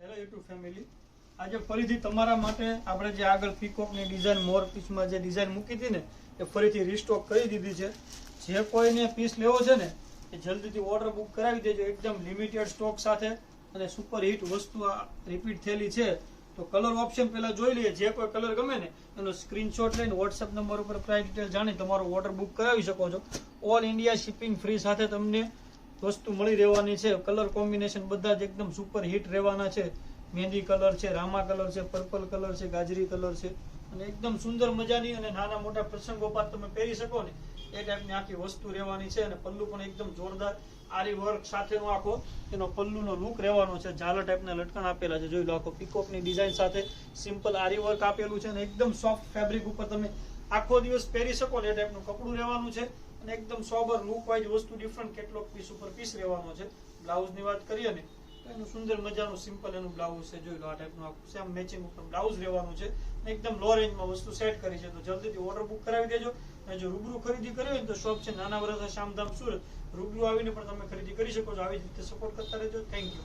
Hello YouTube family, આજે ફરીથી તમારા માટે આપણે જે આગળ પીકોકની ડિઝાઇન મોર પીસમાં જે ડિઝાઇન મૂકી હતી ને એ ફરીથી રીસ્ટોક કરી દીધી છે. જે કોઈને પીસ લેવો છે ને એ જલ્દીથી ઓર્ડર બુક કરાવી દેજો. એકદમ લિમિટેડ સ્ટોક સાથે અને સુપર હિટ વસ્તુ આ રિપીટ થયેલી છે. તો કલર ઓપ્શન પહેલા જોઈ લઈએ. જે કોઈ કલર ગમે ને એનો સ્ક્રીનશોટ લઈને વોટ્સએપ નંબર ઉપર પ્રાઇસ ડિટેલ જાણી તમારો ઓર્ડર બુક કરાવી શકો છો. ઓલ ઇન્ડિયા શિપિંગ ફ્રી સાથે તમને વસ્તુ મળી રહેવાની છે. કલર કોમ્બિનેશન બધા જ એકદમ સુપર હિટ રહેવાના છે. મહેંદી કલર છે, રામા કલર છે, પર્પલ કલર છે, ગાજરી કલર છે અને એકદમ સુંદર મજાની અને નાના મોટા પ્રસંગોપાત તમે પહેરી શકો ને એ ટાઈપની આખી વસ્તુ રહેવાની છે. અને પલ્લુ પણ એકદમ જોરદાર આરી વર્ક સાથેનો આખો એનો પલ્લુનો લુક રહેવાનો છે. ઝાલર ટાઈપના લટકણ આપેલા છે. જોઈ લો, આખો પીકોકની ડિઝાઇન સાથે સિમ્પલ આરી વર્ક આપેલું છે અને એકદમ સોફ્ટ ફેબ્રિક ઉપર તમે આખો દિવસ પહેરી શકો ને એ ટાઈપનું કપડું રહેવાનું છે. અને એકદમ સોબર લુક વાઇઝ વસ્તુ ડિફરન્ટ કેટલોક પીસ ઉપર પીસ રહેવાનો છે. બ્લાઉઝની વાત કરીએ ને તો એનું સુંદર મજાનું સિમ્પલ એનું બ્લાઉઝ છે. જોઈ લો, આ ટાઈપનું આખું સેમ મેચિંગ ઉપર બ્લાઉઝ રહેવાનું છે. એકદમ લો રેન્જમાં વસ્તુ સેટ કરી છે. તો જલ્દીથી ઓર્ડર બુક કરાવી દેજો. અને જો રૂબરૂ ખરીદી કરવી હોય તો શોપ છે નાના વરસા શામધામ સુરત. રૂબરૂ આવીને પણ તમે ખરીદી કરી શકો છો. આવી જ રીતે સપોર્ટ કરતા રહેજો. Thank you.